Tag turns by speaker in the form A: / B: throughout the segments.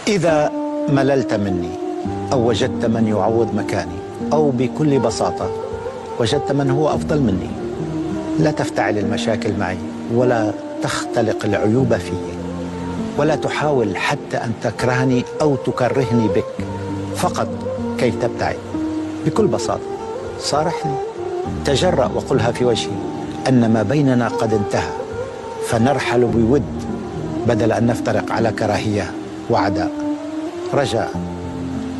A: إذا مللت مني أو وجدت من يعوض مكاني أو بكل بساطة وجدت من هو أفضل مني، لا تفتعل المشاكل معي ولا تختلق العيوب في، ولا تحاول حتى أن تكرهني أو تكرهني بك فقط كي تبتعد. بكل بساطة صارحني، تجرأ وقلها في وجهي أن ما بيننا قد انتهى، فنرحل بود بدل أن نفترق على كراهية وعداء. رجاء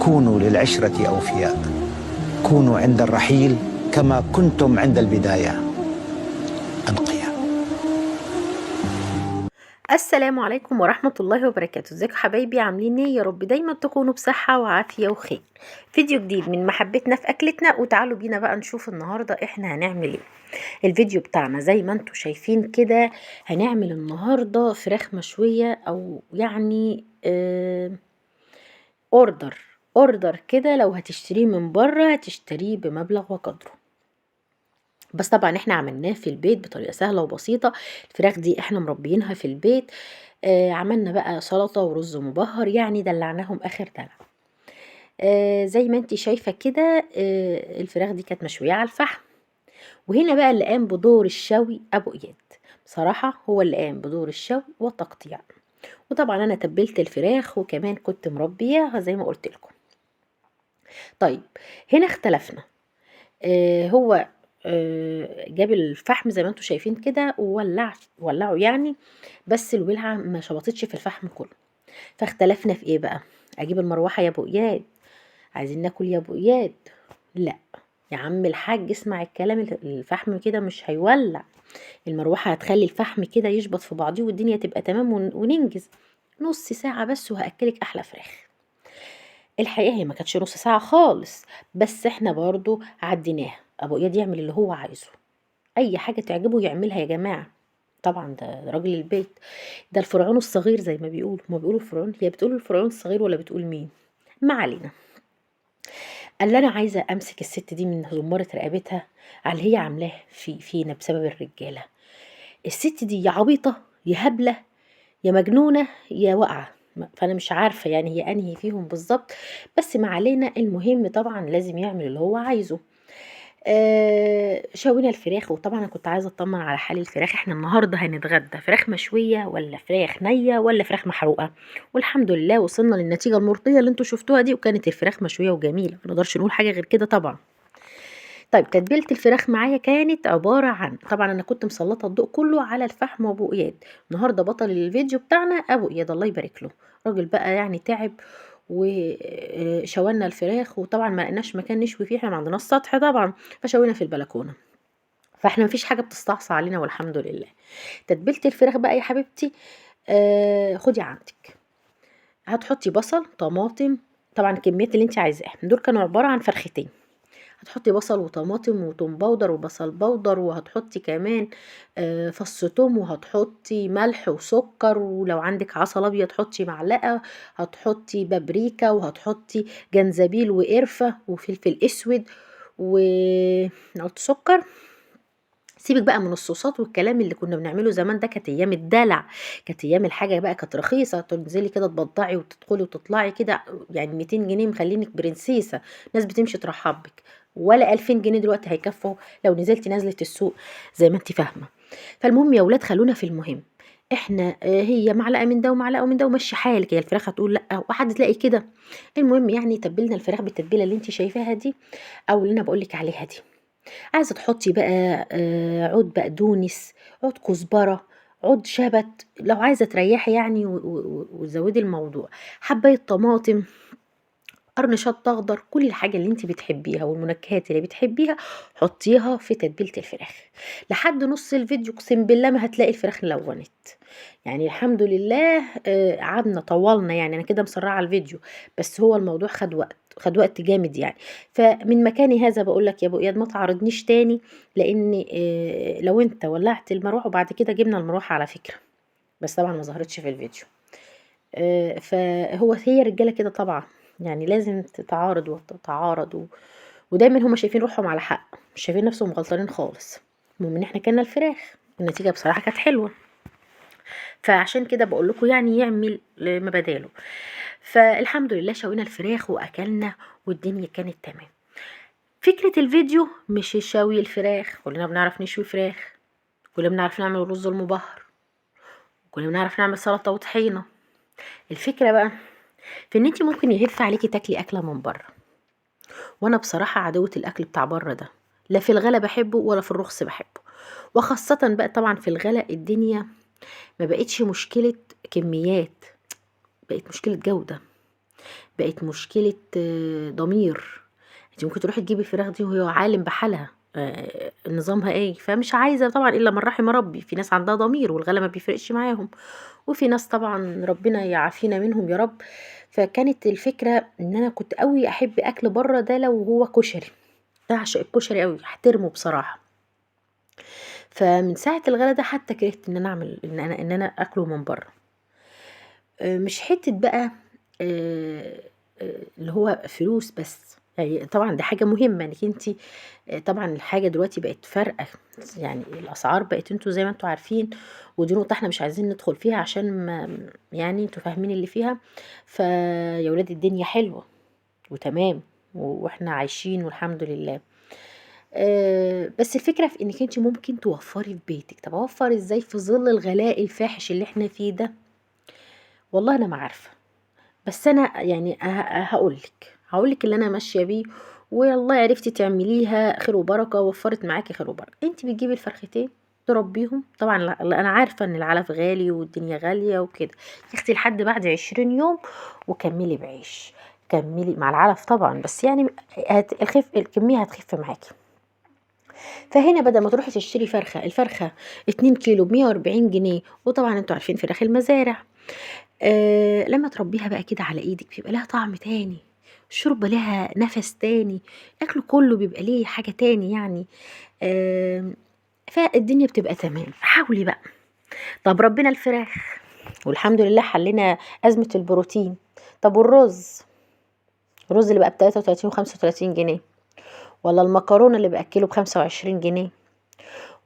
A: كونوا للعشرة أوفياء، كونوا عند الرحيل كما كنتم عند البداية أنقياء.
B: السلام عليكم ورحمة الله وبركاته. ازيكم حبايبي، عاملين ايه؟ يا رب دايما تكونوا بصحة وعافية وخير. فيديو جديد من محبتنا في اكلتنا، وتعالوا بينا بقى نشوف النهاردة احنا هنعمل ايه. الفيديو بتاعنا زي ما انتوا شايفين كده، هنعمل النهاردة فراخ مشوية، او يعني اوردر كده. لو هتشتريه من بره هتشتريه بمبلغ وقدره، بس طبعا احنا عملناه في البيت بطريقة سهلة وبسيطة. الفراخ دي احنا مربيينها في البيت. عملنا بقى سلطة ورز مبهر، يعني دلعناهم اخر دلع. زي ما انتي شايفة كده، الفراخ دي كانت مشوية على الفحم. وهنا بقى اللي قام بدور الشوي ابو اياد، بصراحة هو اللي قام بدور الشوي والتقطيع. وطبعا انا تبلت الفراخ وكمان كنت مربياها زي ما قلت لكم. طيب، هنا اختلفنا. هو جاب الفحم زي ما انتوا شايفين كده ولعه يعني، بس الولعة ما شبطتش في الفحم كله. فاختلفنا في ايه بقى؟ اجيب المروحة يا ابو اياد؟ عايزين ناكل يا ابو اياد؟ لا يا عم الحاج، اسمع الكلام، الفحم كده مش هيولع. المروحة هتخلي الفحم كده يشبط في بعضيه والدنيا تبقى تمام وننجز. نص ساعة بس وهأكلك احلى فراخ. الحقيقة هي ما كانتش نص ساعة خالص، بس احنا برضو عديناها. ابو اياد يعمل اللي هو عايزه، اي حاجة تعجبه يعملها يا جماعة. طبعا ده راجل البيت، ده الفرعون الصغير زي ما بيقولوا. هما بيقولوا الفرعون، هي بتقول الفرعون الصغير ولا بتقول مين؟ ما علينا. قال لي انا عايزة امسك الست دي من زمارة رقبتها على اللي هي عاملاه فينا بسبب الرجالة. الست دي يا عبيطة يا هبلة يا مجنونة يا واقعة، فانا مش عارفة يعني هي انهي فيهم بالظبط. بس ما علينا، المهم طبعا لازم يعمل اللي هو عايزه. شوينا الفراخ، وطبعا انا كنت عايزه اطمن على حال الفراخ. احنا النهارده هنتغدى فراخ مشويه ولا فراخ نيه ولا فراخ محروقه؟ والحمد لله وصلنا للنتيجه المرضيه اللي انتوا شفتوها دي، وكانت الفراخ مشويه وجميله، ما نقدرش نقول حاجه غير كده طبعا. طيب، تتبيله الفراخ معايا كانت عباره عن، طبعا انا كنت مسلطه الضوء كله على الفحم وابو اياد. النهارده بطل الفيديو بتاعنا ابو اياد، الله يبارك له. راجل بقى يعني تعب وشوينا الفراخ، وطبعا ما لقيناش مكان نشوي فيه، احنا ما عندناش سطح طبعا، فشوينا في البلكونه. فاحنا مفيش حاجه بتستعصى علينا والحمد لله. تتبيله الفراخ بقى يا حبيبتي، خدي عندك، هتحطي بصل طماطم، طبعا الكميات اللي انت عايزاها. دول كانوا عباره عن فرختين. هتحطي بصل وطماطم وتوم باودر وبصل باودر، وهتحطي كمان فص توم، وهتحطي ملح وسكر، ولو عندك عسل ابيض حطي معلقه. هتحطي بابريكا، وهتحطي جنزبيل وقرفه وفلفل اسود، قلت سكر. سيبك بقى من الصوصات والكلام اللي كنا بنعمله زمان، ده كانت ايام الدلع. كانت ايام الحاجه بقى كانت رخيصه، تنزلي كده تبضعي وتدخلي وتطلعي كده يعني 200 جنيه مخلينك برنسيسه، ناس بتمشي ترحب بك. ولا 2000 جنيه دلوقتي هيكفوا لو نزلتي نزله السوق زي ما انت فاهمه. فالمهم يا ولاد، خلونا في المهم. احنا هي معلقه من ده ومعلقه من ده ومشي حالك، هي الفراخ هتقول لا وحد تلاقي كده. المهم يعني تبلنا الفراخ بالتتبيله اللي انت شايفاها دي، او اللي انا بقولك عليها دي. عايزة تحطي بقى عود بقدونس، عود كزبرة، عود شبت، لو عايزة تريحي يعني وزودي الموضوع. حباية طماطم، قرن شطة اخضر، كل الحاجة اللي انت بتحبيها والمنكهات اللي بتحبيها حطيها في تتبيلة الفراخ. لحد نص الفيديو اقسم بالله ما هتلاقي الفراخ لونت. يعني الحمد لله. قعدنا طولنا، يعني انا كده مسرعه على الفيديو، بس هو الموضوع خد وقت جامد يعني. فمن مكاني هذا بقول لك يا ابو اياد ما تعرضنيش تاني، لان لو انت ولعت المروحه وبعد كده جبنا المروحه على فكره، بس طبعا ما ظهرتش في الفيديو. هي رجاله كده طبعا، يعني لازم تتعارض وتتعارض ودايما هما شايفين روحهم على حق، مش شايفين نفسهم غلطانين خالص. المهم ان احنا كنا الفراخ، النتيجه بصراحه كانت حلوه. فعشان كده بقول لكم يعني يعمل ما بداله. فالحمد لله شوينا الفراخ واكلنا والدنيا كانت تمام. فكرة الفيديو مش شوي الفراخ، كلنا بنعرف نشوي فراخ، كلنا بنعرف نعمل الرز المبهر، كلنا بنعرف نعمل سلطة وطحينة. الفكرة بقى في ان انت ممكن يهف عليكي تاكلي اكلة من بره، وانا بصراحة عدوة الاكل بتاع بره ده، لا في الغلا بحبه ولا في الرخص بحبه. وخاصة بقى طبعا في الغلا الدنيا ما بقتش مشكلة كميات، بقت مشكلة جودة، بقت مشكلة ضمير. انت ممكن تروحي تجيبي الفراخ دي وهي عالم بحالها نظامها ايه، فمش عايزة طبعا الا من رحم ربي. في ناس عندها ضمير والغلا ما بيفرقش معاهم، وفي ناس طبعا ربنا يعافينا منهم يا رب. فكانت الفكرة ان انا كنت قوي احب اكل بره ده لو هو كشري، بعشق الكشري قوي، احترمه بصراحة. فمن ساعة الغلا ده حتى كرهت ان انا اعمل ان انا اكله من بره. مش حتة بقى آآ اللي هو فلوس بس، يعني طبعًا دي حاجة مهمة إنِّك أنتِ طبعًا الحاجة دلوقتي بقت فارقة، يعني الأسعار بقت أنتم زي ما أنتم عارفين، ودي نقطة إحنا مش عايزين ندخل فيها عشان ما يعني أنتم فاهمين اللي فيها. فيا ولاد الدنيا حلوة وتمام، وإحنا عايشين والحمد لله. بس الفكرة في إنِّك أنتِ ممكن توفّري في بيتِك. طَب أوفّر إزاي في ظِل الغلاء الفاحش اللي إحنا فيه ده؟ والله أنا ما عارفة. بس أنا يعني هاقول لِك اللي أنا ماشية بيه، والله عرفتِ تعمليها خير وبركة، وفّرت معاكِ خير وبركة. أنتِ بتجيبي الفرختين تربيهم، طبعًا أنا عارفة إن العلف غالي والدنيا غالية وكده، يا أختي لحد بعد 20 يوم وكمّلي بعيش، كمّلي مع العلف طبعًا، بس يعني الكمية هتخف معاكِ. فهنا بدل ما تروحي تشتري فرخة، الفرخة 2 كيلو ب140 جنيه، وطبعًا أنتم عارفين فراخ المزارع. لمّا تربّيها بقى كده على إيدِك بيبقى لها طعم تاني، الشوربة ليها نَفَس تاني، الأكل كلّه بيبقى ليه حاجة تاني يعني. آمم، فالدنيا بتبقى تمام. حاولي بقى. طَب ربّينا الفراخ والحمد لله حلّينا أزمة البروتين. طَب والرز، الرز اللي بقى ب33 و35 جنيه، والّا المكرونة اللي بقى الكيلو ب25 جنيه،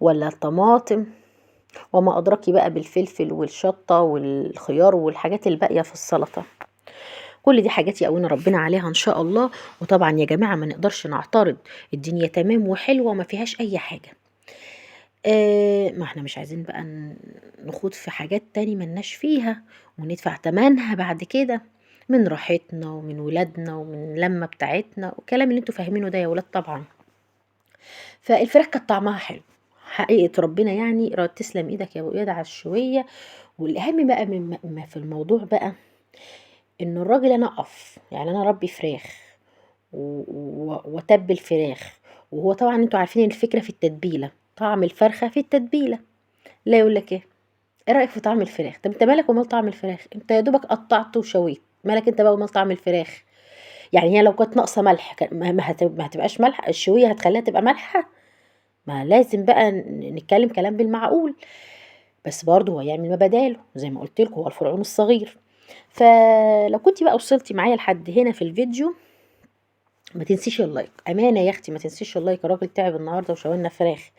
B: والّا الطماطم، وما أدراكِ بقى بالفلفل والشطة والخيار والحاجات الباقية في السلطة. كل دي حاجات يقوينا ربنا عليها إن شاء الله. وطبعًا يا جماعة ما نقدرش نعترض، الدنيا تمام وحلوة وما فيهاش أي حاجة. ما إحنا مش عايزين بقى نخوض في حاجات تاني ما لناش فيها، وندفع تمنها بعد كده، من راحتنا ومن ولادنا ومن اللمة بتاعتنا والكلام اللي أنتم فاهمينه ده يا ولاد طبعًا. فالفراخ كانت طعمها حلو، حقيقة ربنا يعني تسلم إيدك يا أبو إياد على الشوية. والأهم بقى من ما في الموضوع بقى، إن الراجل أنا أقف، يعني أنا أربي فراخ وأتبّل فراخ، وهو طبعًا أنتم عارفين الفكرة في التتبيلة، طعم الفرخة في التتبيلة. لا يقول لك إيه، إيه رأيك في طعم الفراخ؟ طب أنت مالك ومال طعم الفراخ؟ أنت يا دوبك قطّعت وشويت، مالك أنت بقى ومال طعم الفراخ؟ يعني هي لو كانت ناقصة ملح ما هتبقاش مالحة، الشوية هتخلّيها تبقى مالحة؟ ما لازم بقى نتكلم كلام بالمعقول. بس برضه هو يعمل ما بداله، زي ما قُلت لكم هو الفرعون الصغير. فلو كنتِ بقى وصلتِ معايا لحد هنا في الفيديو، ما تنسيش اللايك، أمانة يا أختي ما تنسيش اللايك، الراجل تعب النهارده وشوى لنا فراخ.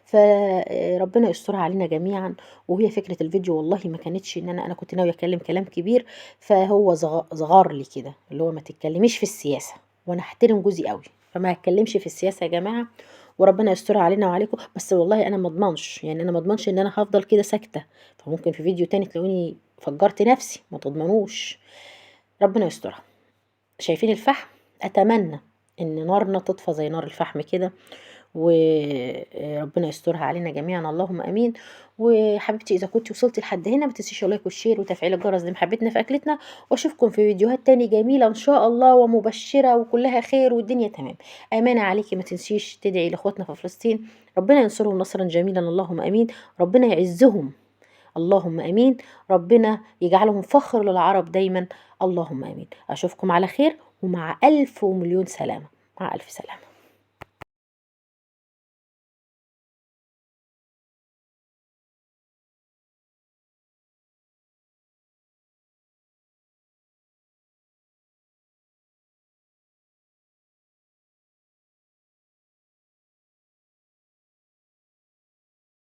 B: فربنا يسترها علينا جميعًا. وهي فكرة الفيديو والله ما كانتش إن أنا كنت ناوية أتكلم كلام كبير، فهو صغار لي كده، اللي هو ما تتكلميش في السياسة، وأنا أحترم جوزي أوي، فما هاتكلمش في السياسة يا جماعة. وربنا يسترها علينا وعليكم. بس والله أنا ما اضمنش، يعني أنا ما اضمنش إن أنا هافضل كده ساكتة، فممكن في فيديو تاني تلاقوني فجرت نفسي، ما تضمنوش. ربنا يسترها. شايفين الفحم؟ أتمنى إن نارنا تطفى زي نار الفحم كده، وربنا يسترها علينا جميعًا اللهم آمين. وحبيبتي إذا كنتِ وصلتِ لحد هنا ما تنسيش اللايك والشير وتفعيل الجرس لمحبتنا في أكلتنا، وأشوفكم في فيديوهات تاني جميلة إن شاء الله ومبشرة وكلها خير والدنيا تمام. أمانة عليكِ ما تنسيش تدعي لإخواتنا في فلسطين، ربنا ينصرهم نصرًا جميلًا اللهم آمين، ربنا يعزهم اللهم آمين، ربنا يجعلهم فخر للعرب دايمًا اللهم آمين. أشوفكم على خير ومع ألف ومليون سلامة، مع ألف سلامة.